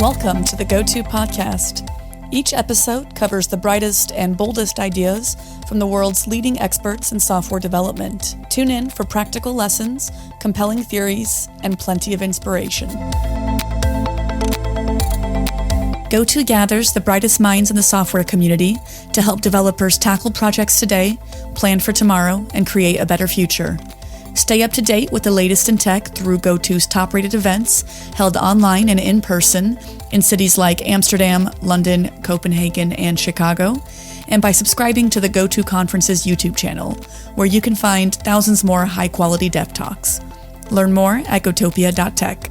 Welcome to the GOTO podcast. Each episode covers the brightest and boldest ideas from the world's leading experts in software development. Tune in for practical lessons, compelling theories, and plenty of inspiration. GOTO gathers the brightest minds in the software community to help developers tackle projects today, plan for tomorrow, and create a better future. Stay up to date with the latest in tech through GOTO's top-rated events held online and in person in cities like Amsterdam, London, Copenhagen, and Chicago, and by subscribing to the GOTO Conference's YouTube channel, where you can find thousands more high-quality dev talks. Learn more at gotopia.tech.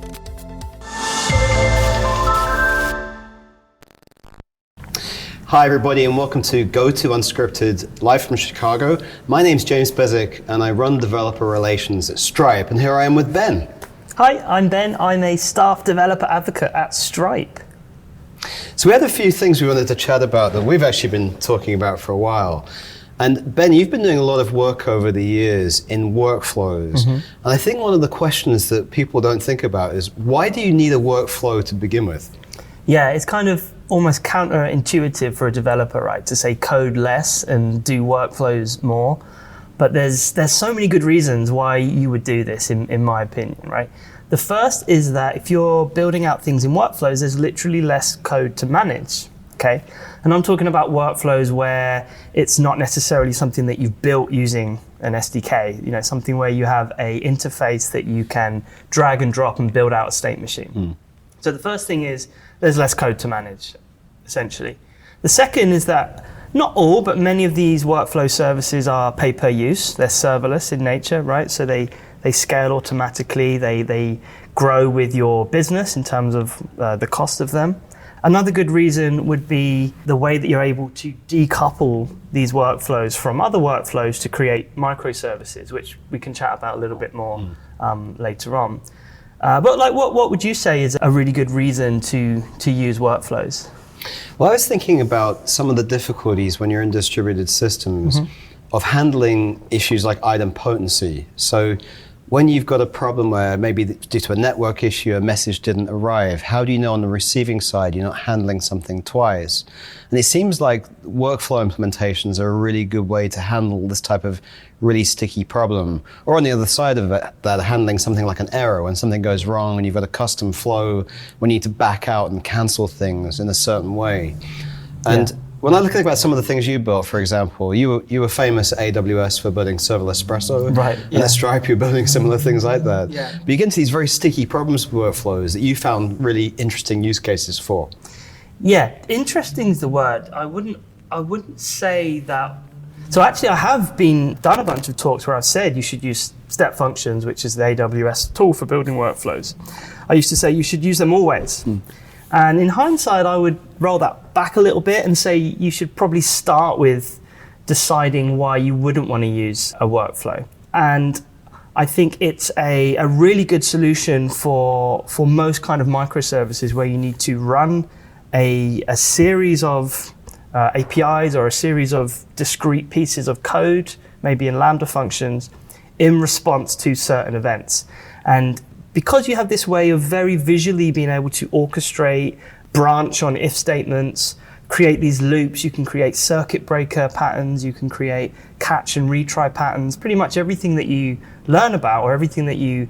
Hi everybody and welcome to GOTO Unscripted, live from Chicago. My name's James Beswick and I run developer relations at Stripe, and here I am with Ben. Hi, I'm Ben. I'm a staff developer advocate at Stripe. So we had a few things we wanted to chat about that we've actually been talking about for a while. And Ben, you've been doing a lot of work over the years in workflows. And I think one of the questions that people don't think about is, why do you need a workflow to begin with? Yeah, it's kind of almost counterintuitive for a developer, right, to say code less and do workflows more. But there's so many good reasons why you would do this, in my opinion, right? The first is that if you're building out things in workflows, there's literally less code to manage, okay? And I'm talking about workflows where it's not necessarily something that you've built using an SDK, something where you have a interface that you can drag and drop and build out a state machine. So the first thing is there's less code to manage, essentially. The second is that not all, but many of these workflow services are pay per use. They're serverless in nature, right? So they scale automatically. They grow with your business in terms of the cost of them. Another good reason would be the way that you're able to decouple these workflows from other workflows to create microservices, which we can chat about a little bit more later on. But what would you say is a really good reason to use workflows? Well, I was thinking about some of the difficulties when you're in distributed systems of handling issues like idempotency. So when you've got a problem where maybe due to a network issue, a message didn't arrive, how do you know on the receiving side you're not handling something twice? And it seems like workflow implementations are a really good way to handle this type of really sticky problem. Or on the other side of it, that handling something like an error when something goes wrong and you've got a custom flow when you need to back out and cancel things in a certain way. And when I think about some of the things you built, for example, you were famous at AWS for building serverless espresso. Right. And at Stripe, you're building similar things like that. Yeah. But you get into these very sticky problems with workflows that you found really interesting use cases for. Yeah, interesting is the word. I wouldn't say that. So actually, I have done a bunch of talks where I've said you should use step functions, which is the AWS tool for building workflows. I used to say you should use them always. And in hindsight, I would roll that back a little bit and say you should probably start with deciding why you wouldn't want to use a workflow. And I think it's a really good solution for most kind of microservices where you need to run a series of APIs or a series of discrete pieces of code, maybe in Lambda functions, in response to certain events. And because you have this way of very visually being able to orchestrate, branch on if statements, create these loops, you can create circuit breaker patterns, you can create catch and retry patterns, pretty much everything that you learn about or everything that you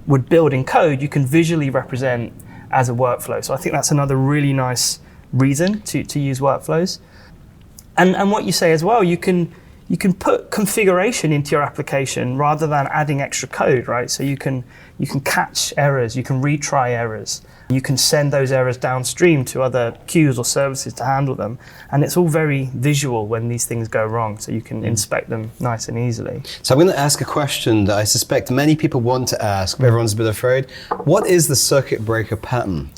would build in code, you can visually represent as a workflow. So I think that's another really nice reason to use workflows. And what you say as well, you can put configuration into your application rather than adding extra code, right? So you can catch errors, you can retry errors, you can send those errors downstream to other queues or services to handle them. And it's all very visual when these things go wrong, so you can inspect them nice and easily. So I'm going to ask a question that I suspect many people want to ask, but everyone's a bit afraid. What is the circuit breaker pattern?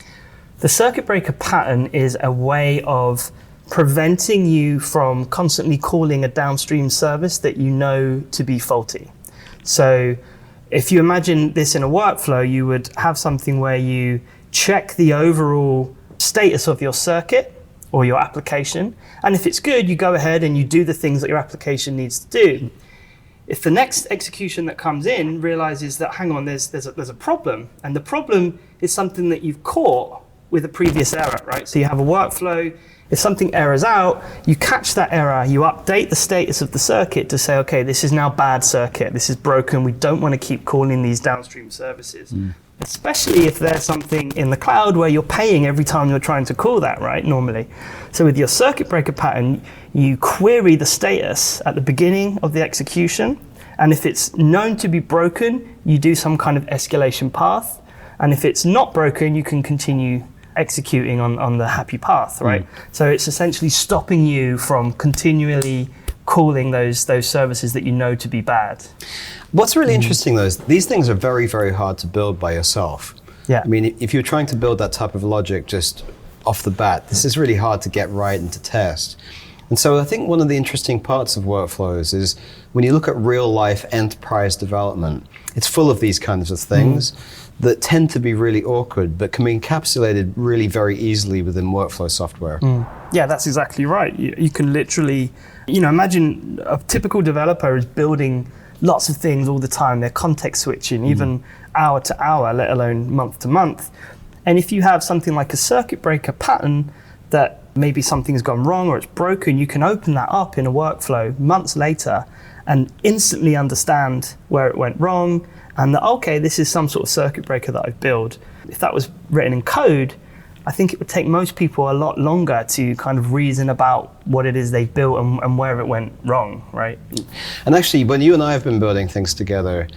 The circuit breaker pattern is a way of preventing you from constantly calling a downstream service that you know to be faulty. So if you imagine this in a workflow, you would have something where you check the overall status of your circuit or your application. And if it's good, you go ahead and you do the things that your application needs to do. If the next execution that comes in realizes that, hang on, there's a problem, and the problem is something that you've caught with a previous error, right? So you have a workflow. If something errors out, you catch that error, you update the status of the circuit to say, okay, this is now bad circuit, this is broken, we don't want to keep calling these downstream services. Especially if there's something in the cloud where you're paying every time you're trying to call that, right, normally. So with your circuit breaker pattern, you query the status at the beginning of the execution, and if it's known to be broken, you do some kind of escalation path, and if it's not broken, you can continue executing on the happy path, right? So it's essentially stopping you from continually calling those services that you know to be bad. What's really interesting though is these things are very, very hard to build by yourself. Yeah. I mean, if you're trying to build that type of logic just off the bat, this is really hard to get right and to test. And so I think one of the interesting parts of workflows is when you look at real life enterprise development, it's full of these kinds of things that tend to be really awkward, but can be encapsulated really very easily within workflow software. Yeah, that's exactly right. You can literally, imagine a typical developer is building lots of things all the time. They're context switching, even hour to hour, let alone month to month. And if you have something like a circuit breaker pattern that maybe something's gone wrong or it's broken, you can open that up in a workflow months later and instantly understand where it went wrong, and that, okay, this is some sort of circuit breaker that I've built. If that was written in code, I think it would take most people a lot longer to kind of reason about what it is they've built and where it went wrong, right? And actually, when you and I have been building things together,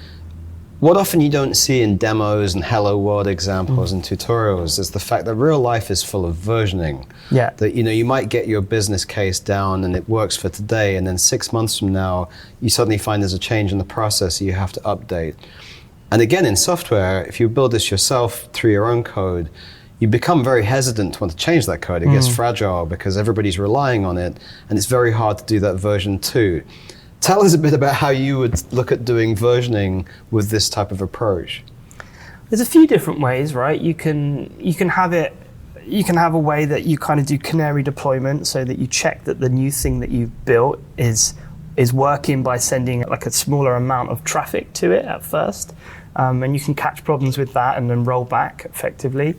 what often you don't see in demos and hello world examples and tutorials is the fact that real life is full of versioning. Yeah. That you might get your business case down and it works for today, and then 6 months from now, you suddenly find there's a change in the process that you have to update. And again, in software, if you build this yourself through your own code, you become very hesitant to want to change that code. It gets fragile because everybody's relying on it, and it's very hard to do that version 2. Tell us a bit about how you would look at doing versioning with this type of approach. There's a few different ways, right? You can have a way that you kind of do canary deployment, so that you check that the new thing that you've built is working by sending like a smaller amount of traffic to it at first, and you can catch problems with that and then roll back effectively.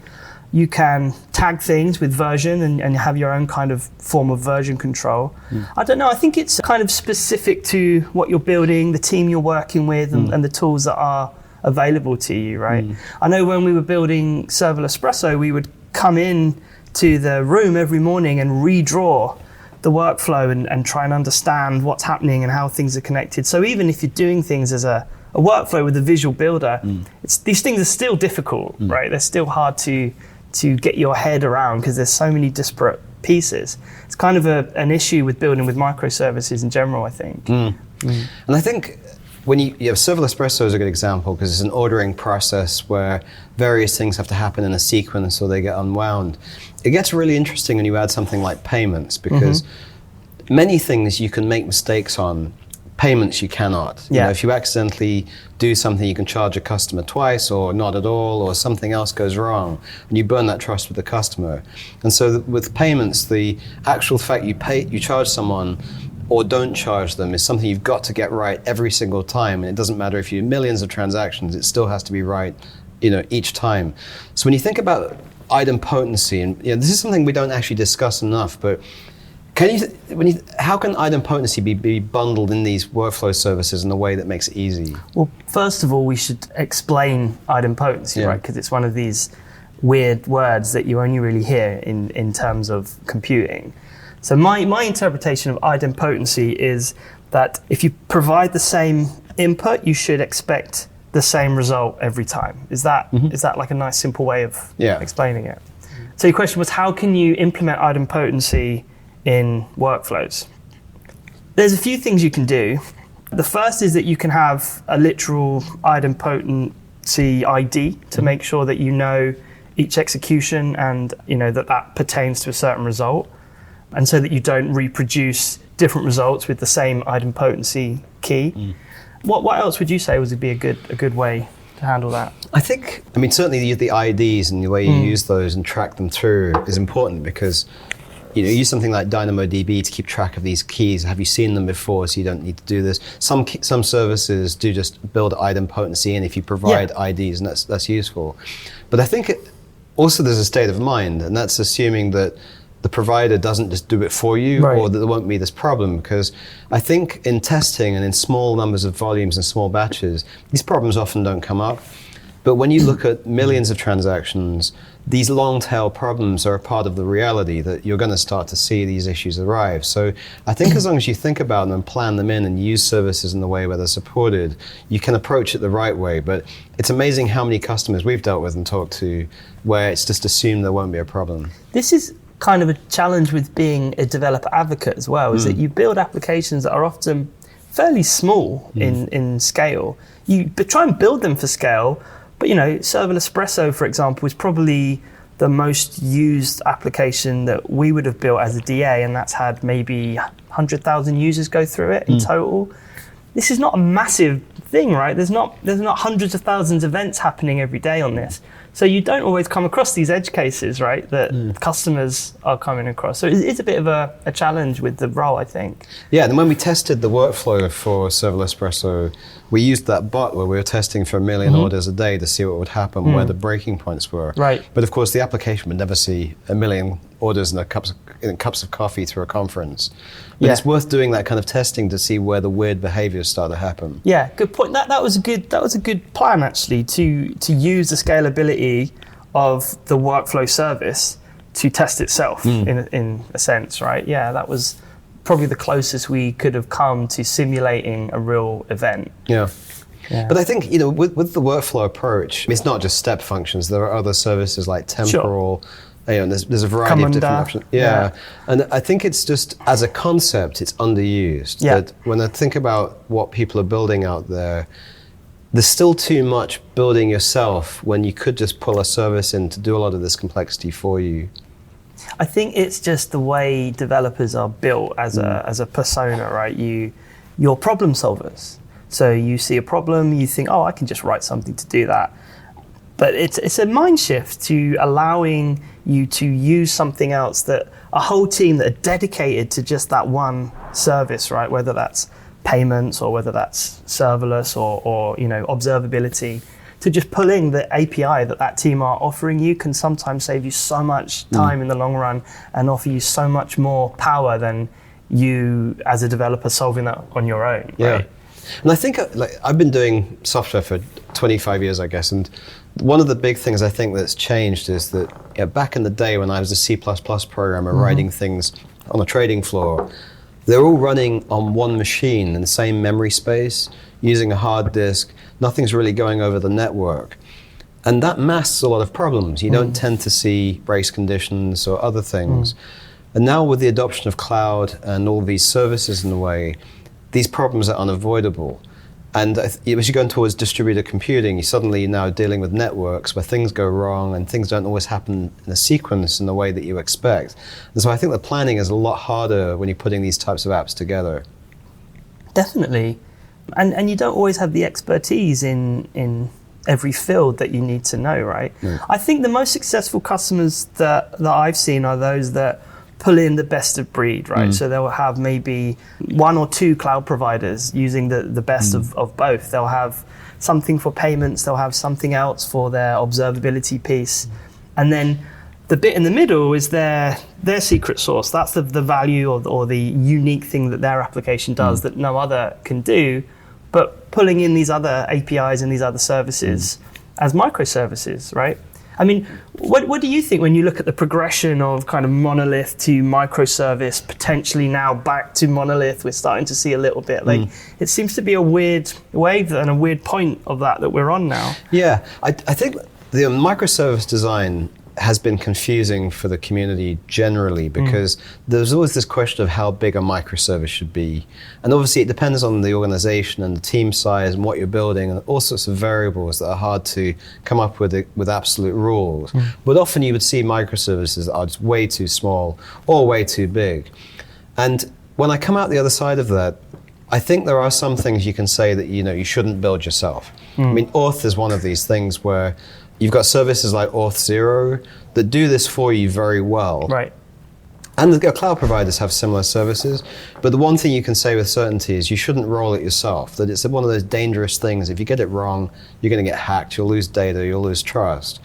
You can tag things with version and have your own kind of form of version control. I don't know, I think it's kind of specific to what you're building, the team you're working with, and the tools that are available to you, right? I know when we were building Serverless Espresso, we would come in to the room every morning and redraw the workflow and try and understand what's happening and how things are connected. So even if you're doing things as a workflow with a visual builder, these things are still difficult, right? They're still hard to get your head around because there's so many disparate pieces. It's kind of an issue with building with microservices in general, I think. And I think when you have Serverless Espresso is a good example because it's an ordering process where various things have to happen in a sequence or they get unwound. It gets really interesting when you add something like payments because many things you can make mistakes on. Payments you cannot. Yeah. If you accidentally do something, you can charge a customer twice or not at all, or something else goes wrong, and you burn that trust with the customer. And so with payments, the actual fact you charge someone or don't charge them is something you've got to get right every single time, and it doesn't matter if you have millions of transactions, it still has to be right, each time. So when you think about idempotency, and this is something we don't actually discuss enough, but how can idempotency be bundled in these workflow services in a way that makes it easy? Well, first of all, we should explain idempotency, right? Because it's one of these weird words that you only really hear in terms of computing. So my interpretation of idempotency is that if you provide the same input, you should expect the same result every time. Is that like a nice simple way of explaining it? So your question was, how can you implement idempotency in workflows? There's a few things you can do. The first is that you can have a literal idempotency ID to make sure that you know each execution and that pertains to a certain result, and so that you don't reproduce different results with the same idempotency key. What else would you say would be a good way to handle that? I think, certainly the IDs and the way you use those and track them through is important because use something like DynamoDB to keep track of these keys. Have you seen them before? So you don't need to do this. Some services do just build idempotency, and if you provide IDs, and that's useful. But I think also there's a state of mind, and that's assuming that the provider doesn't just do it for you, right. or that there won't be this problem. Because I think in testing and in small numbers of volumes and small batches, these problems often don't come up. But when you look at millions of transactions, these long tail problems are a part of the reality that you're going to start to see these issues arrive. So I think as long as you think about them and plan them in and use services in the way where they're supported, you can approach it the right way. But it's amazing how many customers we've dealt with and talked to where it's just assumed there won't be a problem. This is kind of a challenge with being a developer advocate as well, is that you build applications that are often fairly small in scale. You try and build them for scale, but Serverless Espresso, for example, is probably the most used application that we would have built as a DA, and that's had maybe 100,000 users go through it in total. This is not a massive thing, right? There's not hundreds of thousands of events happening every day on this. So you don't always come across these edge cases, right, that customers are coming across. So it's a bit of a challenge with the role, I think. Yeah, and when we tested the workflow for Serverless Espresso, we used that bot where we were testing for 1 million orders a day to see what would happen, where the breaking points were. Right. But of course, the application would never see 1 million orders in cups of coffee through a conference. But it's worth doing that kind of testing to see where the weird behaviors start to happen. Yeah, good point. That was a good plan, actually, to use the scalability of the workflow service to test itself in a sense, right? Yeah, that was probably the closest we could have come to simulating a real event. Yeah. But I think, with the workflow approach, it's not just step functions. There are other services like temporal. Sure. There's a variety of different options. Yeah. And I think it's just, as a concept, it's underused. Yeah. That when I think about what people are building out there, there's still too much building yourself when you could just pull a service in to do a lot of this complexity for you. I think it's just the way developers are built as a persona, right? You're problem solvers. So you see a problem, you think, I can just write something to do that. But it's a mind shift to allowing you to use something else, that a whole team that are dedicated to just that one service, right? Whether that's payments or whether that's serverless or observability, to just pull in the API that team are offering you can sometimes save you so much time in the long run and offer you so much more power than you as a developer solving that on your own. Yeah. Right? And I think I've been doing software for 25 years, I guess, and one of the big things I think that's changed is that back in the day when I was a C++ programmer writing things on a trading floor, they're all running on one machine in the same memory space, using a hard disk. Nothing's really going over the network. And that masks a lot of problems. You don't tend to see race conditions or other things. And now with the adoption of cloud and all these services in the way, these problems are unavoidable. And as you're going towards distributed computing, you're suddenly now dealing with networks where things go wrong and things don't always happen in a sequence in the way that you expect. And so I think the planning is a lot harder when you're putting these types of apps together. Definitely. And you don't always have the expertise in every field that you need to know, right? I think the most successful customers that I've seen are those that pull in the best of breed, right? So they'll have maybe 1 or 2 cloud providers using the best of both. They'll have something for payments, they'll have something else for their observability piece. And then the bit in the middle is their secret sauce. That's the value or the unique thing that their application does that no other can do. But pulling in these other APIs and these other services as microservices, right? I mean, what do you think when you look at the progression of kind of monolith to microservice, potentially now back to monolith? We're starting to see a little bit. It seems to be a weird wave and a weird point of that we're on now. Yeah, I think the microservice design has been confusing for the community generally because there's always this question of how big a microservice should be. And obviously it depends on the organization and the team size and what you're building and all sorts of variables that are hard to come up with absolute rules. But often you would see microservices that are just way too small or way too big. And when I come out the other side of that, I think there are some things you can say that you shouldn't build yourself. I mean, Auth is one of these things where you've got services like Auth0 that do this for you very well. Right. And the cloud providers have similar services, but the one thing you can say with certainty is you shouldn't roll it yourself, that it's one of those dangerous things. If you get it wrong, you're going to get hacked, you'll lose data, you'll lose trust.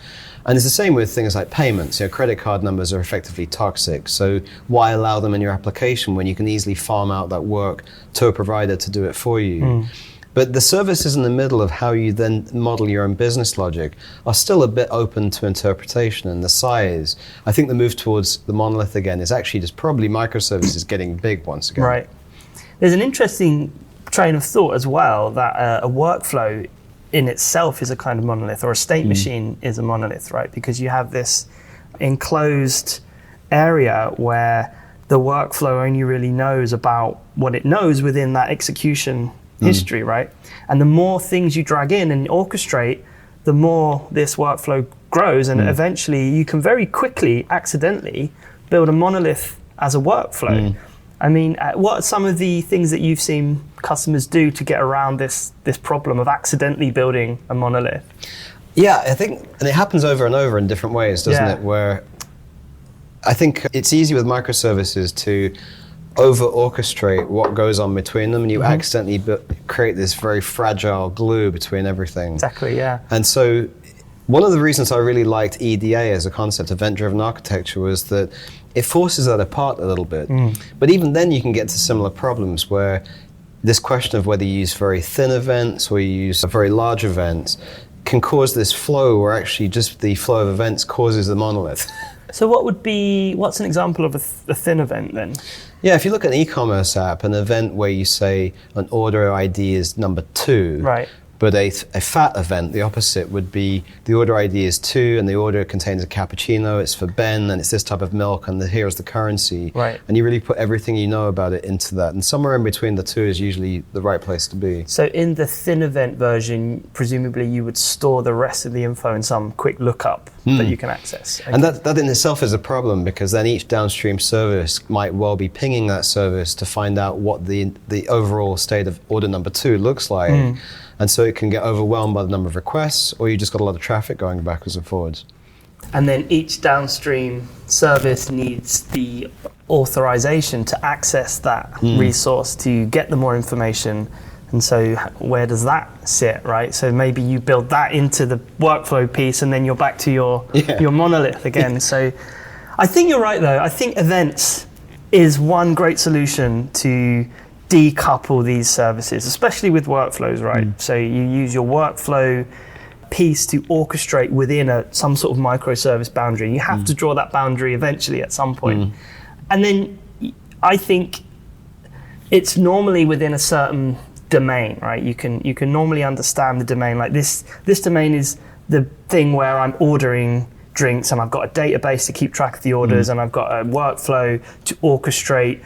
And it's the same with things like payments. Credit card numbers are effectively toxic, so why allow them in your application when you can easily farm out that work to a provider to do it for you? But the services in the middle of how you then model your own business logic are still a bit open to interpretation, and the size, I think the move towards the monolith again is actually just probably microservices getting big once again. Right. There's an interesting train of thought as well that a workflow in itself is a kind of monolith, or a state machine is a monolith, right? Because you have this enclosed area where the workflow only really knows about what it knows within that execution history, right? And the more things you drag in and orchestrate, the more this workflow grows, and eventually you can very quickly, accidentally, build a monolith as a workflow. I mean, what are some of the things that you've seen customers do to get around this problem of accidentally building a monolith? Yeah, I think, and it happens over and over in different ways, doesn't it? Where I think it's easy with microservices to over-orchestrate what goes on between them, and you accidentally create this very fragile glue between everything. Exactly, yeah. And so one of the reasons I really liked EDA as a concept, event-driven architecture, was that it forces that apart a little bit. But even then you can get to similar problems where this question of whether you use very thin events or you use very large events can cause this flow where actually just the flow of events causes the monolith. So what's an example of a thin event then? Yeah, if you look at an e-commerce app, an event where you say an order ID is number 2, right? But a fat event, the opposite, would be the order ID is 2 and the order contains a cappuccino, it's for Ben, and it's this type of milk, and here's the currency. Right. And you really put everything you know about it into that. And somewhere in between the two is usually the right place to be. So in the thin event version, presumably you would store the rest of the info in some quick lookup that you can access. Okay. And that in itself is a problem, because then each downstream service might well be pinging that service to find out what the overall state of order number 2 looks like. And so it can get overwhelmed by the number of requests, or you just got a lot of traffic going backwards and forwards. And then each downstream service needs the authorization to access that resource to get the more information. And so where does that sit, right? So maybe you build that into the workflow piece, and then you're back to your monolith again. So I think you're right, though. I think events is one great solution to decouple these services, especially with workflows, right? So you use your workflow piece to orchestrate within some sort of microservice boundary. You have to draw that boundary eventually at some point. And then I think it's normally within a certain domain, right? You can normally understand the domain. Like this domain is the thing where I'm ordering drinks, and I've got a database to keep track of the orders, and I've got a workflow to orchestrate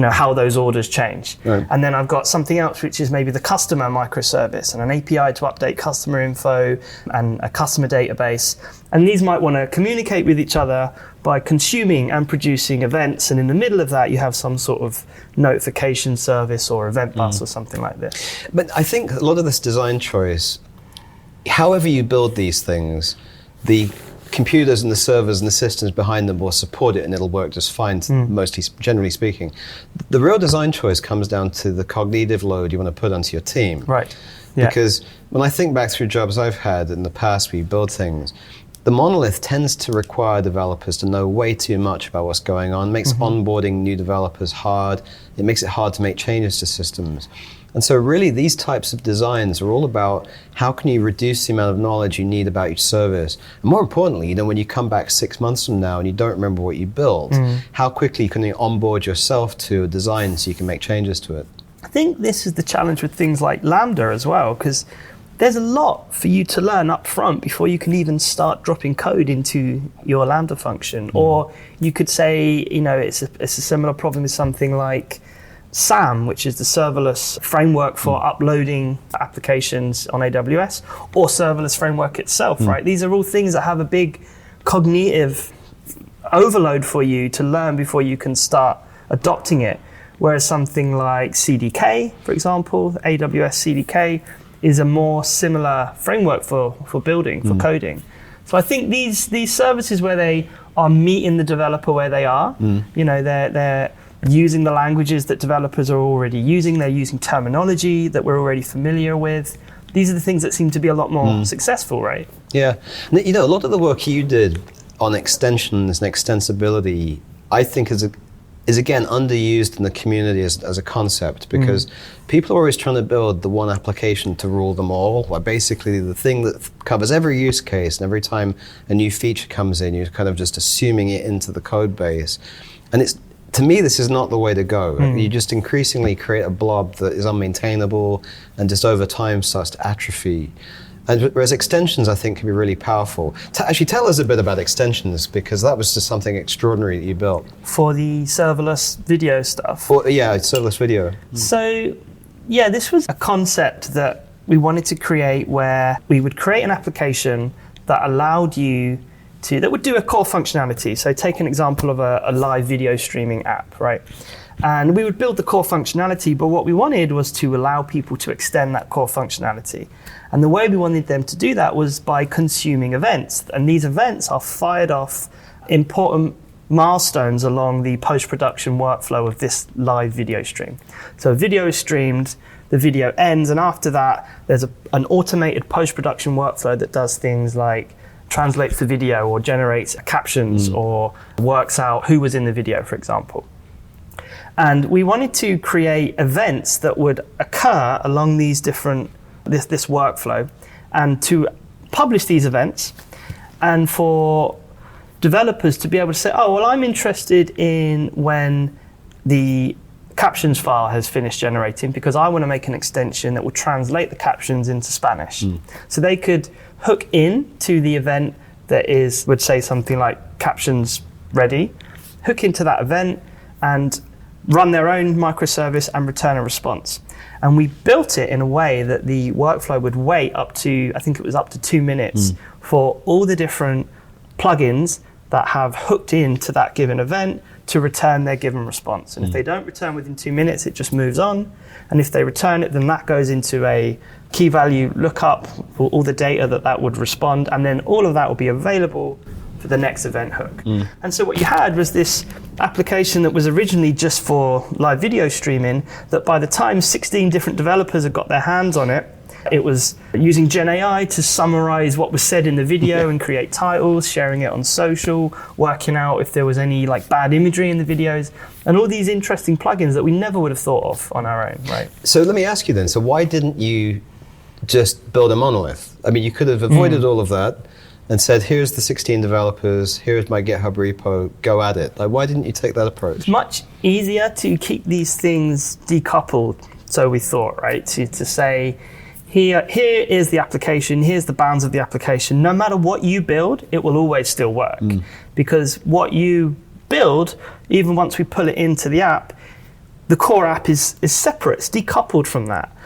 how those orders change. Right. And then I've got something else, which is maybe the customer microservice and an API to update customer info and a customer database. And these might want to communicate with each other by consuming and producing events. And in the middle of that, you have some sort of notification service or event bus or something like this. But I think a lot of this design choice, however you build these things, the computers and the servers and the systems behind them will support it, and it'll work just fine, mostly, generally speaking. The real design choice comes down to the cognitive load you want to put onto your team. Right. Yeah. Because when I think back through jobs I've had in the past where you build things, the monolith tends to require developers to know way too much about what's going on. It makes onboarding new developers hard. It makes it hard to make changes to systems. And so really these types of designs are all about how can you reduce the amount of knowledge you need about each service. And more importantly, when you come back 6 months from now and you don't remember what you built, how quickly can you onboard yourself to a design so you can make changes to it? I think this is the challenge with things like Lambda as well, because there's a lot for you to learn up front before you can even start dropping code into your Lambda function. Or you could say, it's a similar problem with something like SAM, which is the serverless framework for uploading applications on AWS, or serverless framework itself, right? These are all things that have a big cognitive overload for you to learn before you can start adopting it. Whereas something like CDK, for example, AWS CDK, is a more similar framework for building, for coding. So I think these services where they are meeting the developer where they are. You know, they're using the languages that developers are already using. They're using terminology that we're already familiar with. These are the things that seem to be a lot more successful, right? Yeah. And, you know, a lot of the work you did on extensions and extensibility, I think is again underused in the community as a concept, because people are always trying to build the one application to rule them all, where basically the thing that covers every use case, and every time a new feature comes in, you're kind of just assuming it into the code base. And it's, to me, this is not the way to go. You just increasingly create a blob that is unmaintainable and just over time starts to atrophy. And whereas extensions, I think, can be really powerful. Actually, tell us a bit about extensions, because that was just something extraordinary that you built. For the serverless video stuff? Yeah, serverless video. So, yeah, this was a concept that we wanted to create, where we would create an application that allowed you to, that would do a core functionality. So take an example of a live video streaming app, right? And we would build the core functionality, but what we wanted was to allow people to extend that core functionality. And the way we wanted them to do that was by consuming events. And these events are fired off important milestones along the post-production workflow of this live video stream. So a video is streamed, the video ends, and after that, there's an automated post-production workflow that does things like translates the video or generates captions or works out who was in the video, for example. And we wanted to create events that would occur along these different, this workflow, and to publish these events, and for developers to be able to say, oh, well, I'm interested in when the captions file has finished generating, because I want to make an extension that will translate the captions into Spanish. So they could hook in to the event that would say something like captions ready, hook into that event and run their own microservice and return a response. And we built it in a way that the workflow would wait up to, I think it was up to 2 minutes for all the different plugins that have hooked into that given event to return their given response. And if they don't return within 2 minutes, it just moves on. And if they return it, then that goes into a key value lookup for all the data that would respond. And then all of that will be available for the next event hook. And so what you had was this application that was originally just for live video streaming, that by the time 16 different developers had got their hands on it, it was using Gen AI to summarize what was said in the video and create titles, sharing it on social, working out if there was any like bad imagery in the videos, and all these interesting plugins that we never would have thought of on our own, right? So let me ask you then, so why didn't you just build a monolith? I mean, you could have avoided all of that and said, here's the 16 developers, here's my GitHub repo, go at it. Like, why didn't you take that approach? It's much easier to keep these things decoupled, so we thought, right? To say, here is the application, here's the bounds of the application. No matter what you build, it will always still work. Because what you build, even once we pull it into the app, the core app is separate, it's decoupled from that.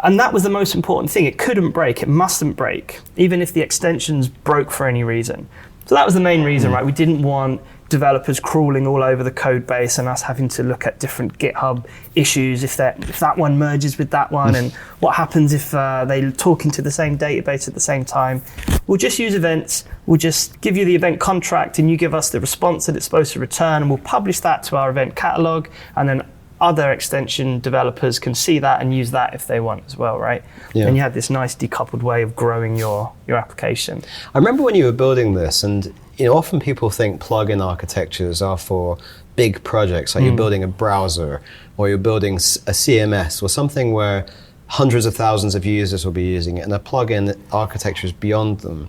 And that was the most important thing. It couldn't break, it mustn't break, even if the extensions broke for any reason. So that was the main reason, right? We didn't want developers crawling all over the code base and us having to look at different GitHub issues, if that one merges with that one, and what happens if they talk into the same database at the same time. We'll just use events, we'll just give you the event contract and you give us the response that it's supposed to return, and we'll publish that to our event catalog, and then other extension developers can see that and use that if they want as well, right? And you had this nice decoupled way of growing your application. I remember when you were building this, and often people think plugin architectures are for big projects, like you're building a browser, or you're building a CMS, or something where hundreds of thousands of users will be using it, and a plugin architecture is beyond them.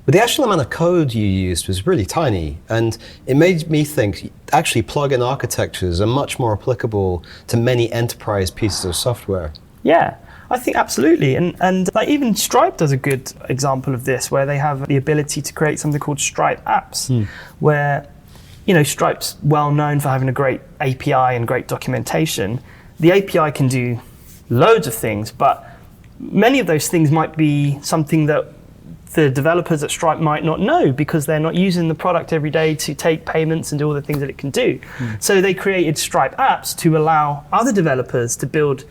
But the actual amount of code you used was really tiny, and it made me think actually plugin architectures are much more applicable to many enterprise pieces of software. Yeah, I think absolutely, and like even Stripe does a good example of this, where they have the ability to create something called Stripe apps, where Stripe's well known for having a great API and great documentation. The API can do loads of things, but many of those things might be something that the developers at Stripe might not know, because they're not using the product every day to take payments and do all the things that it can do. So they created Stripe apps to allow other developers to build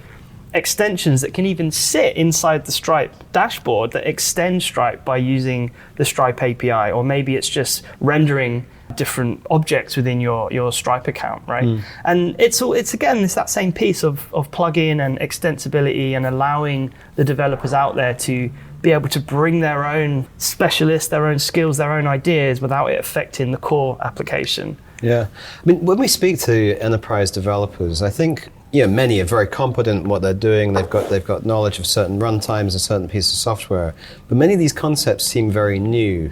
extensions that can even sit inside the Stripe dashboard that extend Stripe by using the Stripe API, or maybe it's just rendering different objects within your Stripe account, right? And it's that same piece of plugin and extensibility, and allowing the developers out there to be able to bring their own specialists, their own skills, their own ideas without it affecting the core application. Yeah, I mean, when we speak to enterprise developers, I think many are very competent in what they're doing. They've got knowledge of certain runtimes and certain pieces of software, but many of these concepts seem very new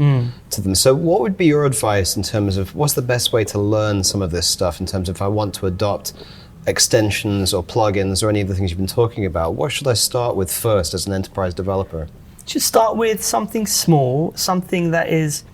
to them. So, what would be your advice in terms of what's the best way to learn some of this stuff? In terms of if I want to adopt extensions or plugins or any of the things you've been talking about, what should I start with first as an enterprise developer? Just start with something small, something that is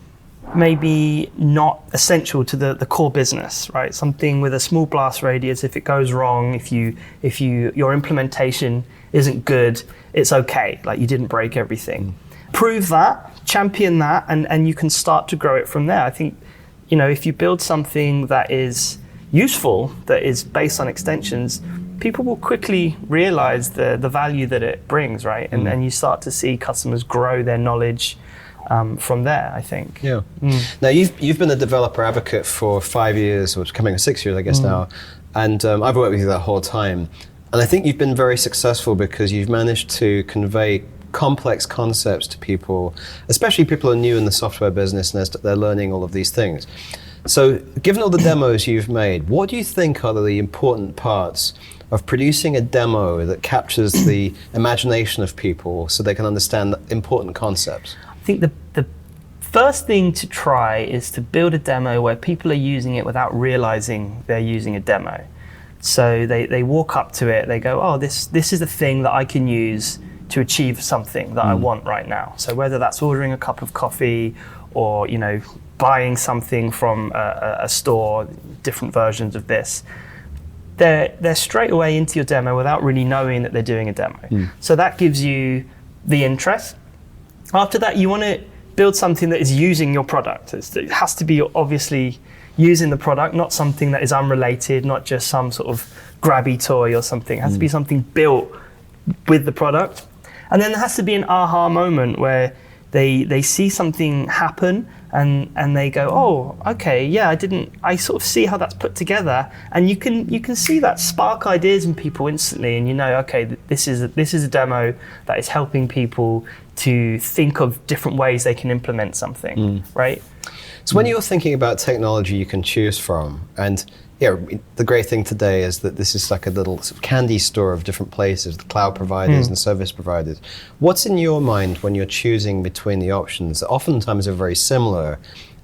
maybe not essential to the core business, right? Something with a small blast radius. If it goes wrong, if your implementation isn't good, it's okay. Like, you didn't break everything. Prove that, champion that, and you can start to grow it from there. I think, if you build something that is useful, that is based on extensions, people will quickly realize the value that it brings, right? And you start to see customers grow their knowledge from there, I think. Yeah. Now, you've been a developer advocate for 5 years, or it's coming 6 years, I guess now, and I've worked with you that whole time. And I think you've been very successful because you've managed to convey complex concepts to people, especially people who are new in the software business and they're learning all of these things. So, given all the demos you've made, what do you think are the important parts of producing a demo that captures the imagination of people so they can understand important concepts? I think the first thing to try is to build a demo where people are using it without realizing they're using a demo. So they walk up to it, they go, oh, this is a thing that I can use to achieve something that I want right now. So whether that's ordering a cup of coffee or buying something from a store, different versions of this, they're straight away into your demo without really knowing that they're doing a demo. So that gives you the interest. After that, you want to build something that is using your product. It has to be obviously using the product, not something that is unrelated, not just some sort of grabby toy or something. It has to be something built with the product. And then there has to be an aha moment where they see something happen and they go, oh, okay, yeah, I sort of see how that's put together. And you can see that spark ideas in people instantly, and okay, this is a demo that is helping people to think of different ways they can implement something, right? So when you're thinking about technology you can choose from, and the great thing today is that this is like a little sort of candy store of different places, the cloud providers and service providers. What's in your mind when you're choosing between the options that oftentimes are very similar?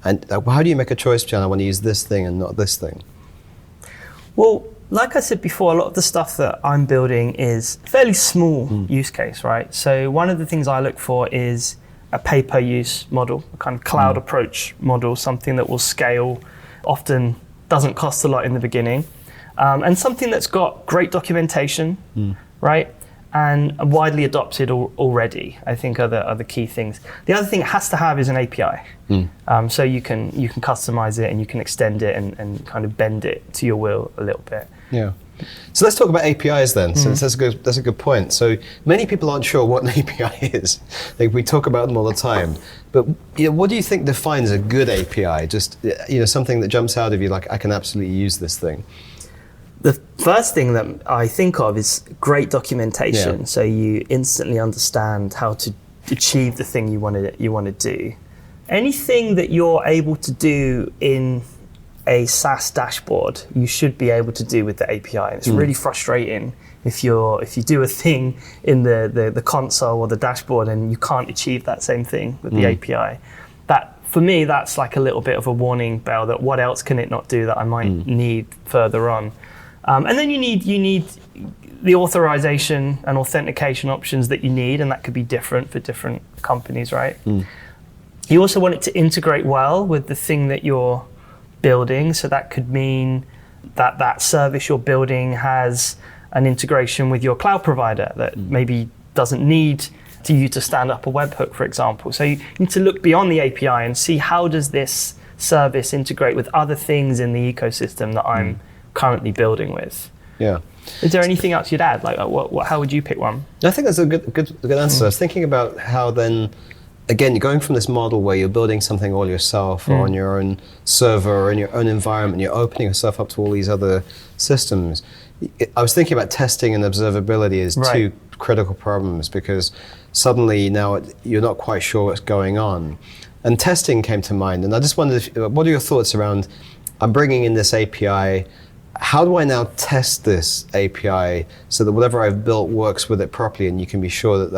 And how do you make a choice between I want to use this thing and not this thing? Well, like I said before, a lot of the stuff that I'm building is fairly small use case, right? So one of the things I look for is a pay-per-use model, a kind of cloud approach model, something that will scale, often doesn't cost a lot in the beginning, and something that's got great documentation, right? And widely adopted already, I think are the key things. The other thing it has to have is an API. So you can customize it and you can extend it and kind of bend it to your will a little bit. Yeah. So let's talk about APIs then. So that's a good point. So many people aren't sure what an API is. We talk about them all the time. But what do you think defines a good API? Just something that jumps out of you like, I can absolutely use this thing. The first thing that I think of is great documentation. So you instantly understand how to achieve the thing you want to do. Anything that you're able to do in a SaaS dashboard, you should be able to do with the API. It's really frustrating if you do a thing in the console or the dashboard and you can't achieve that same thing with the API. That, for me, that's like a little bit of a warning bell that what else can it not do that I might need further on. And then you need the authorization and authentication options that you need, and that could be different for different companies, right? You also want it to integrate well with the thing that you're building. So that could mean that service you're building has an integration with your cloud provider that maybe doesn't need you to stand up a webhook, for example. So you need to look beyond the API and see how does this service integrate with other things in the ecosystem that I'm currently building with. Yeah. Is there anything else you'd add? Like, how would you pick one? I think that's a good answer. I was thinking about how then, again, you're going from this model where you're building something all yourself or on your own server or in your own environment, you're opening yourself up to all these other systems. I was thinking about testing and observability as two critical problems, because suddenly now you're not quite sure what's going on. And testing came to mind, and I just wondered, what are your thoughts around, I'm bringing in this API, how do I now test this API so that whatever I've built works with it properly, and you can be sure that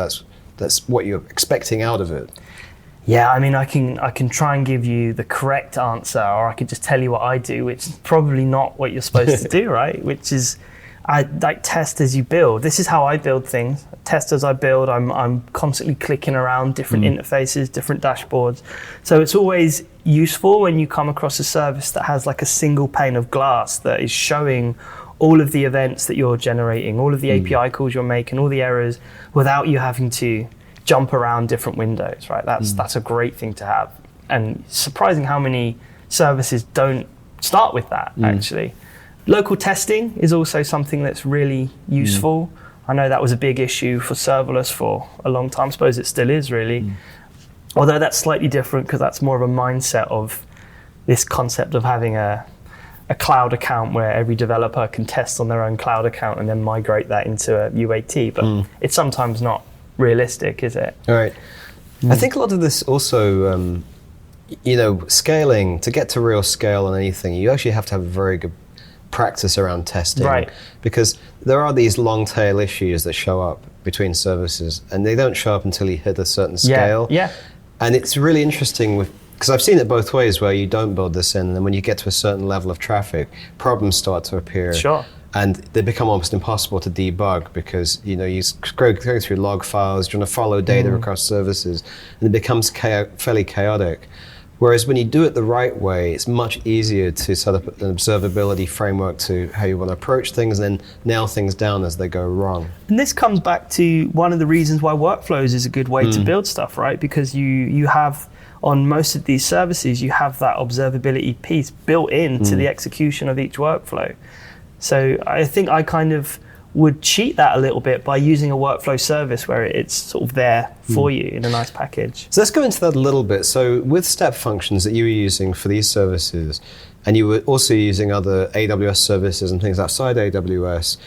that's what you're expecting out of it? Yeah, I mean, I can try and give you the correct answer, or I could just tell you what I do, which is probably not what you're supposed to do, right? Which is, I like test as you build. This is how I build things. Test as I build. I'm constantly clicking around different interfaces, different dashboards. So it's always useful when you come across a service that has like a single pane of glass that is showing all of the events that you're generating, all of the API calls you're making, all the errors, without you having to jump around different windows, right? That's a great thing to have. And surprising how many services don't start with that, actually. Local testing is also something that's really useful. I know that was a big issue for serverless for a long time. I suppose it still is, really. Although that's slightly different, because that's more of a mindset of this concept of having a cloud account where every developer can test on their own cloud account and then migrate that into a UAT. But it's sometimes not realistic, is it? All right. I think a lot of this also, scaling, to get to real scale on anything, you actually have to have a very good practice around testing, right? Because there are these long tail issues that show up between services, and they don't show up until you hit a certain scale. Yeah. And it's really interesting because I've seen it both ways, where you don't build this in, and then when you get to a certain level of traffic, problems start to appear. Sure. And they become almost impossible to debug, because you're going through log files, you're trying to follow data across services, and it becomes fairly chaotic. Whereas when you do it the right way, it's much easier to set up an observability framework to how you want to approach things, and then nail things down as they go wrong. And this comes back to one of the reasons why workflows is a good way to build stuff, right? Because you have, on most of these services, you have that observability piece built into the execution of each workflow. So I think I kind of would cheat that a little bit by using a workflow service where it's sort of there for you in a nice package. So let's go into that a little bit. So with step functions that you were using for these services, and you were also using other AWS services and things outside AWS,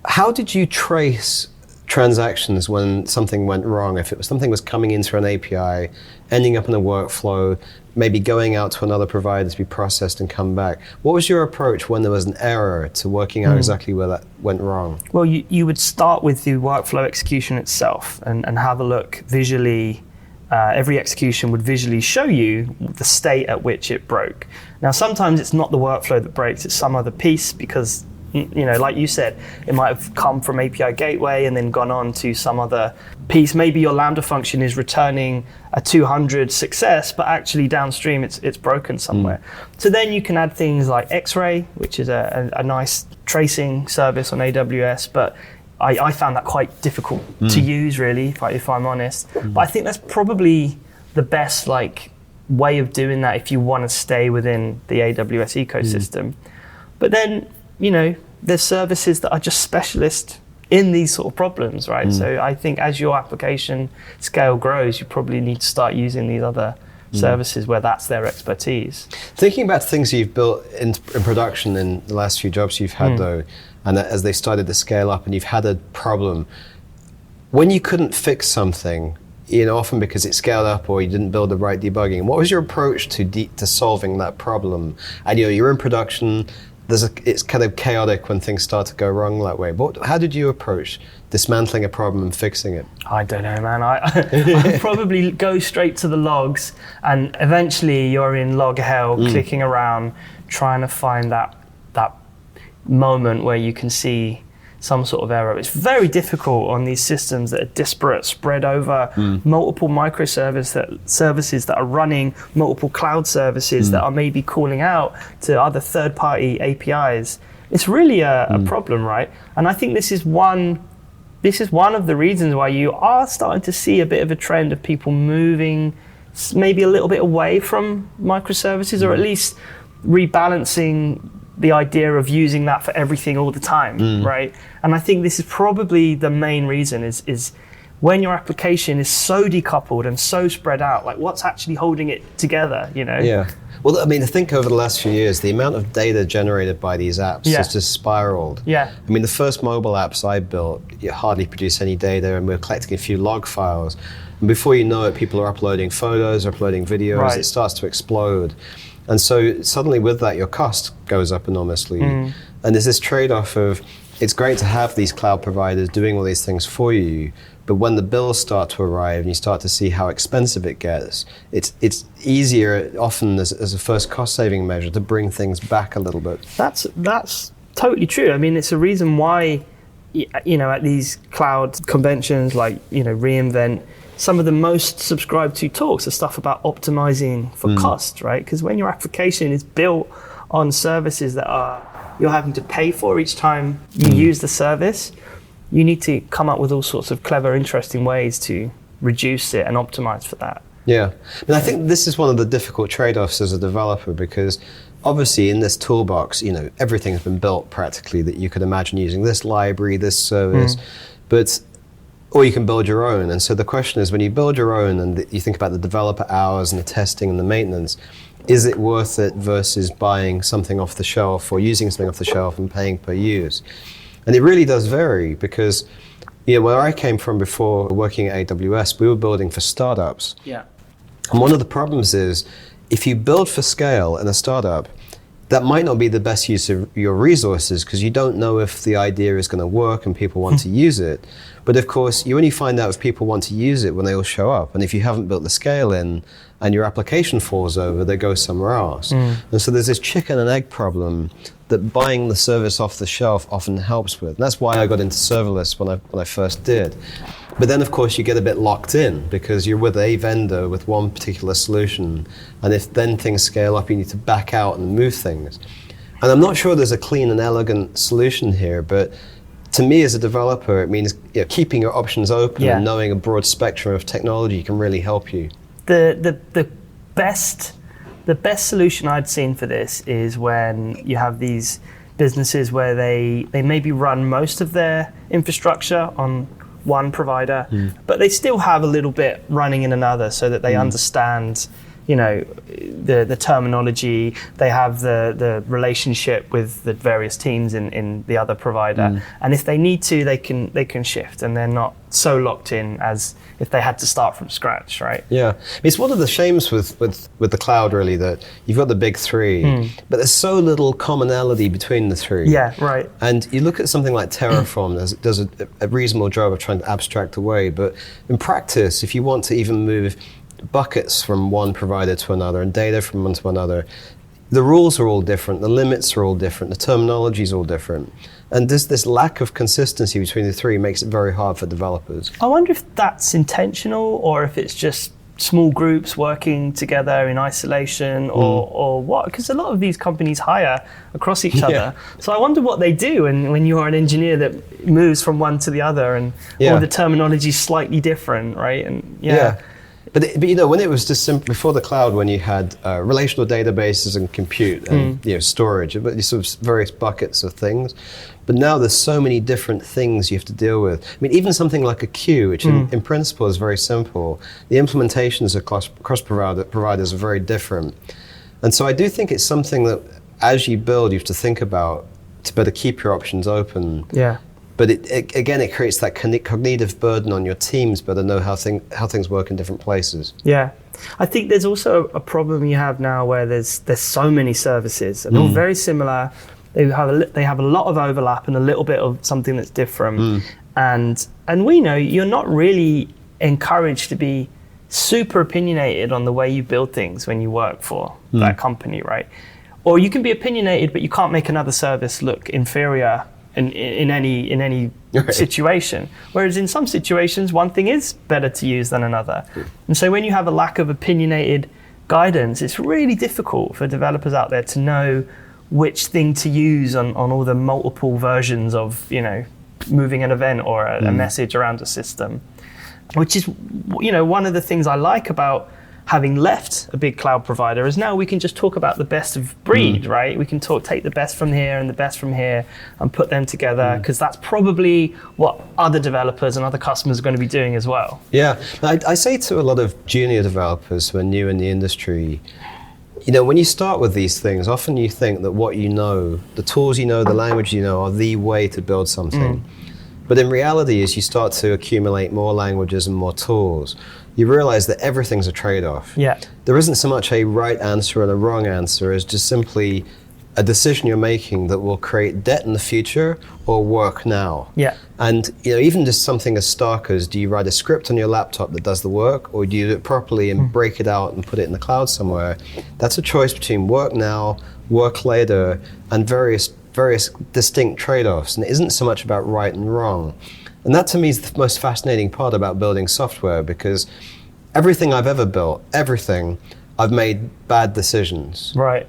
how did you trace transactions when something went wrong? If it was something was coming in through an API, ending up in a workflow, maybe going out to another provider to be processed and come back. What was your approach when there was an error to working out exactly where that went wrong? Well, you would start with the workflow execution itself and have a look visually. Every execution would visually show you the state at which it broke. Now, sometimes it's not the workflow that breaks, it's some other piece, because like you said, it might have come from API gateway and then gone on to some other piece. Maybe your Lambda function is returning a 200 success, but actually downstream it's broken somewhere. So then you can add things like X-Ray, which is a nice tracing service on AWS, but I found that quite difficult to use, really, if I'm honest. But I think that's probably the best way of doing that if you want to stay within the AWS ecosystem. But then, there's services that are just specialists in these sort of problems, right? So I think as your application scale grows, you probably need to start using these other services where that's their expertise. Thinking about things you've built in production in the last few jobs you've had, though, and as they started to scale up and you've had a problem, when you couldn't fix something, often because it scaled up or you didn't build the right debugging, what was your approach to solving that problem? And you're in production, it's kind of chaotic when things start to go wrong that way. But how did you approach dismantling a problem and fixing it? I don't know, man. I probably go straight to the logs, and eventually you're in log hell, clicking around, trying to find that moment where you can see some sort of error. It's very difficult on these systems that are disparate, spread over multiple microservices that are running multiple cloud services that are maybe calling out to other third-party APIs. It's really a problem, right? And I think this is one of the reasons why you are starting to see a bit of a trend of people moving maybe a little bit away from microservices, or at least rebalancing the idea of using that for everything all the time, right? And I think this is probably the main reason is when your application is so decoupled and so spread out, like what's actually holding it together, you know? Yeah. Well, I mean, I think over the last few years, the amount of data generated by these apps has just spiraled. Yeah. I mean, the first mobile apps I built, you hardly produce any data, and we're collecting a few log files. And before you know it, people are uploading photos, uploading videos, it starts to explode. And so suddenly with that, your cost goes up enormously. And there's this trade-off of, it's great to have these cloud providers doing all these things for you, but when the bills start to arrive and you start to see how expensive it gets, it's easier often as a first cost-saving measure to bring things back a little bit. That's totally true. I mean, it's a reason why, you know, at these cloud conventions like, you know, reInvent, some of the most subscribed to talks are stuff about optimizing for cost, right? Because when your application is built on services that you're having to pay for each time you use the service, you need to come up with all sorts of clever, interesting ways to reduce it and optimize for that. Yeah, and I think this is one of the difficult trade-offs as a developer, because obviously in this toolbox, you know, everything's been built practically that you could imagine using this library, this service, or you can build your own. And so the question is, when you build your own and you think about the developer hours and the testing and the maintenance, is it worth it versus buying something off the shelf or using something off the shelf and paying per use? And it really does vary, because, you know, where I came from before working at AWS, we were building for startups. Yeah. And one of the problems is, if you build for scale in a startup, that might not be the best use of your resources, because you don't know if the idea is going to work and people want to use it. But of course, you only find out if people want to use it when they all show up. And if you haven't built the scale in and your application falls over, they go somewhere else. And so there's this chicken and egg problem that buying the service off the shelf often helps with. And that's why I got into serverless when I first did. But then, of course, you get a bit locked in because you're with a vendor with one particular solution. And if then things scale up, you need to back out and move things. And I'm not sure there's a clean and elegant solution here, but to me as a developer, it means, you know, keeping your options open and knowing a broad spectrum of technology can really help you. The best solution I'd seen for this is when you have these businesses where they maybe run most of their infrastructure on one provider, but they still have a little bit running in another, so that they understand, you know, the terminology. They have the relationship with the various teams in the other provider, and if they need to, they can shift, and they're not so locked in as if they had to start from scratch, right? Yeah, it's one of the shames with the cloud, really, that you've got the big three, but there's so little commonality between the three. Yeah, right. And you look at something like Terraform, does a reasonable job of trying to abstract away, but in practice, if you want to even move buckets from one provider to another and data from one to another, the rules are all different, the limits are all different, the terminology is all different. And this lack of consistency between the three makes it very hard for developers. I wonder if that's intentional, or if it's just small groups working together in isolation, or what, because a lot of these companies hire across each other. So I wonder what they do, and when you're an engineer that moves from one to the other, and all the terminology is slightly different, right? And But you know, when it was just simple, before the cloud, when you had relational databases and compute and you know, storage, but these sort of various buckets of things. But now there's so many different things you have to deal with. I mean, even something like a queue, which in principle is very simple, the implementations across providers are very different. And so I do think it's something that, as you build, you have to think about to better keep your options open. Yeah. But it creates that cognitive burden on your teams, but to know how things work in different places. Yeah, I think there's also a problem you have now where there's so many services, and all very similar. They have a lot of overlap and a little bit of something that's different. And we know you're not really encouraged to be super opinionated on the way you build things when you work for that company, right? Or you can be opinionated, but you can't make another service look inferior in any situation. Whereas in some situations, one thing is better to use than another. And so when you have a lack of opinionated guidance, it's really difficult for developers out there to know which thing to use on all the multiple versions of, you know, moving an event or a message around a system. Which is, you know, one of the things I like about having left a big cloud provider, is now we can just talk about the best of breed, right? We can take the best from here and the best from here and put them together, because that's probably what other developers and other customers are going to be doing as well. Yeah, I say to a lot of junior developers who are new in the industry, you know, when you start with these things, often you think that what you know, the tools you know, the language you know, are the way to build something. But in reality, as you start to accumulate more languages and more tools, you realize that everything's a trade-off. Yeah. There isn't so much a right answer and a wrong answer as just simply a decision you're making that will create debt in the future or work now. Yeah. And you know, even just something as stark as, do you write a script on your laptop that does the work, or do you do it properly and break it out and put it in the cloud somewhere? That's a choice between work now, work later, and various distinct trade-offs. And it isn't so much about right and wrong. And that to me is the most fascinating part about building software, because everything I've ever built, I've made bad decisions. Right.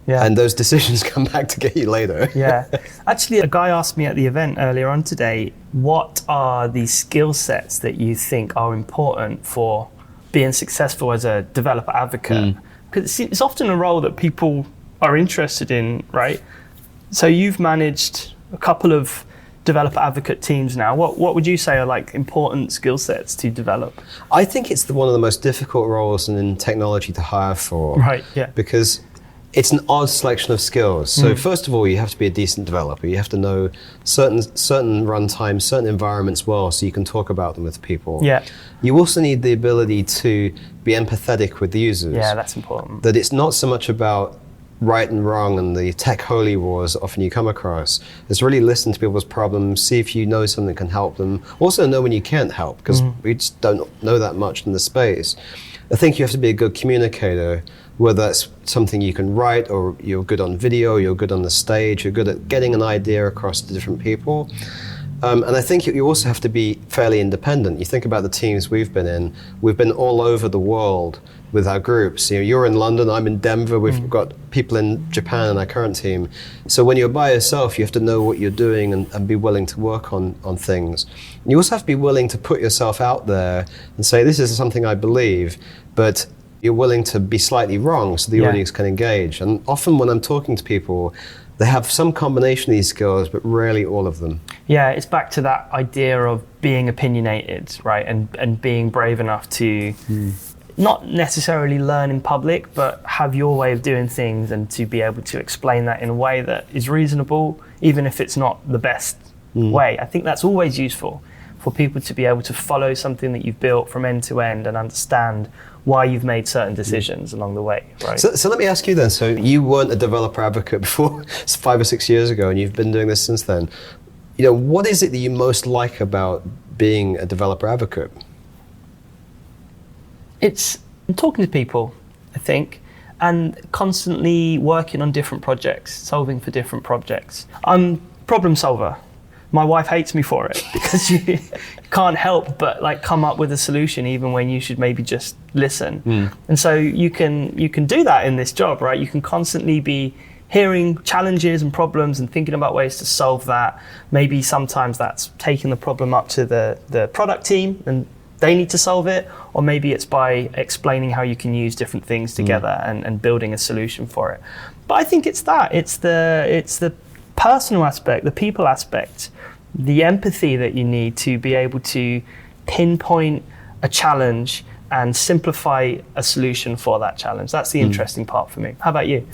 Yeah. And those decisions come back to get you later. Yeah. Actually, a guy asked me at the event earlier on today, what are the skill sets that you think are important for being successful as a developer advocate? Because it's often a role that people are interested in, right? So you've managed a couple of developer advocate teams now. What would you say are like important skill sets to develop? I think it's one of the most difficult roles in technology to hire for. Right, yeah. Because it's an odd selection of skills. So first of all, you have to be a decent developer. You have to know certain runtimes, certain environments well, so you can talk about them with people. Yeah. You also need the ability to be empathetic with the users. Yeah, that's important. That it's not so much about right and wrong and the tech holy wars often you come across. It's really listen to people's problems, see if you know something that can help them. Also know when you can't help, because we just don't know that much in the space. I think you have to be a good communicator, whether that's something you can write, or you're good on video, you're good on the stage, you're good at getting an idea across to different people. And I think you also have to be fairly independent. You think about the teams we've been all over the world with our groups. You know, you're in London, I'm in Denver, we've got people in Japan in our current team. So when you're by yourself, you have to know what you're doing and be willing to work on things. And you also have to be willing to put yourself out there and say, this is something I believe, but you're willing to be slightly wrong so the audience can engage. And often when I'm talking to people, they have some combination of these skills, but rarely all of them. Yeah, it's back to that idea of being opinionated, right? And being brave enough to not necessarily learn in public, but have your way of doing things and to be able to explain that in a way that is reasonable, even if it's not the best way. I think that's always useful for people to be able to follow something that you've built from end to end and understand why you've made certain decisions along the way, right? So let me ask you then, so you weren't a developer advocate before 5 or 6 years ago, and you've been doing this since then. You know, what is it that you most like about being a developer advocate? It's talking to people, I think, and constantly working on different projects, solving for different projects. I'm a problem solver. My wife hates me for it because you can't help but like come up with a solution even when you should maybe just listen. And so you can do that in this job, right? You can constantly be hearing challenges and problems and thinking about ways to solve that. Maybe sometimes that's taking the problem up to the product team and they need to solve it, or maybe it's by explaining how you can use different things together and building a solution for it. But I think it's the personal aspect, the people aspect, the empathy that you need to be able to pinpoint a challenge and simplify a solution for that challenge. That's the interesting part for me. How about you?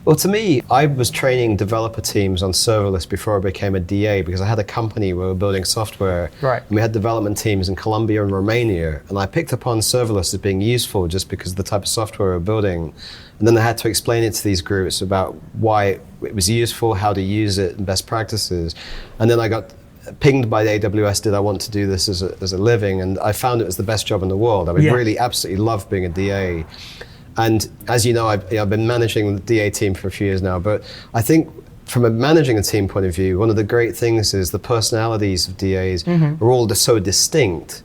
Well, to me, I was training developer teams on serverless before I became a DA, because I had a company where we were building software. Right. And we had development teams in Colombia and Romania. And I picked upon serverless as being useful just because of the type of software we were building. And then I had to explain it to these groups about why it was useful, how to use it, and best practices. And then I got pinged by the AWS, did I want to do this as a living? And I found it was the best job in the world. I really absolutely loved being a DA. And as you know, I've been managing the DA team for a few years now, but I think from a managing a team point of view, one of the great things is the personalities of DAs are all so distinct.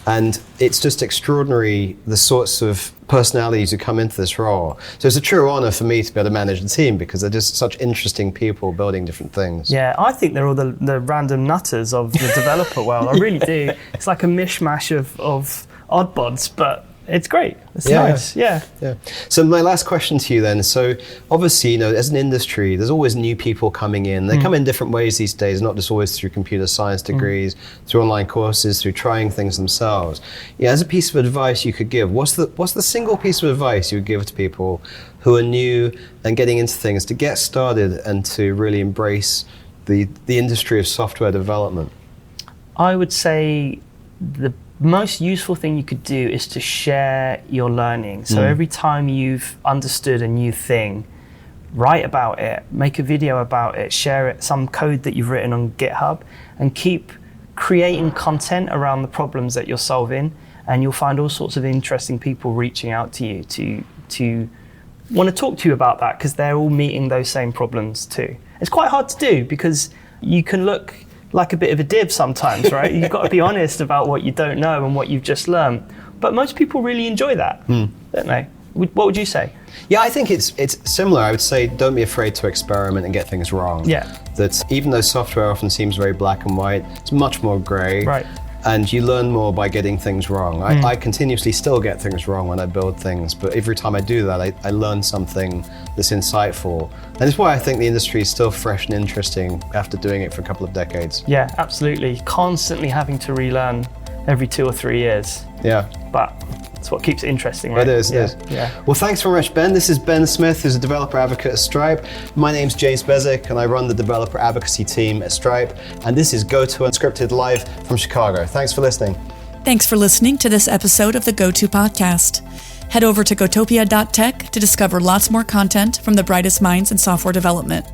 And it's just extraordinary, the sorts of personalities who come into this role. So it's a true honor for me to be able to manage the team, because they're just such interesting people building different things. Yeah, I think they're all the random nutters of the developer world. I really do. It's like a mishmash of odd bods, but it's great. It's Yeah. nice. Yeah. Yeah. So my last question to you then. So obviously, as an industry, there's always new people coming in. They come in different ways these days, not just always through computer science degrees, through online courses, through trying things themselves. Yeah, as a piece of advice you could give, what's the single piece of advice you would give to people who are new and getting into things to get started and to really embrace the industry of software development? I would say the most useful thing you could do is to share your learning. So every time you've understood a new thing, write about it, make a video about it, share it, some code that you've written on GitHub, and keep creating content around the problems that you're solving. And you'll find all sorts of interesting people reaching out to you to want to talk to you about that, because they're all meeting those same problems too. It's quite hard to do because you can look like a bit of a div sometimes, right? You've got to be honest about what you don't know and what you've just learned. But most people really enjoy that, don't they? What would you say? Yeah, I think it's similar. I would say don't be afraid to experiment and get things wrong. Yeah. That even though software often seems very black and white, it's much more grey. Right. And you learn more by getting things wrong. I continuously still get things wrong when I build things, but every time I do that, I learn something that's insightful. And it's why I think the industry is still fresh and interesting after doing it for a couple of decades. Yeah, absolutely. Constantly having to relearn every 2 or 3 years. Yeah. But it's what keeps it interesting, right? It is. Yeah. Well, thanks very much, Ben. This is Ben Smith, who's a developer advocate at Stripe. My name's James Beswick, and I run the developer advocacy team at Stripe. And this is GOTO Unscripted live from Chicago. Thanks for listening. Thanks for listening to this episode of the GOTO podcast. Head over to gotopia.tech to discover lots more content from the brightest minds in software development.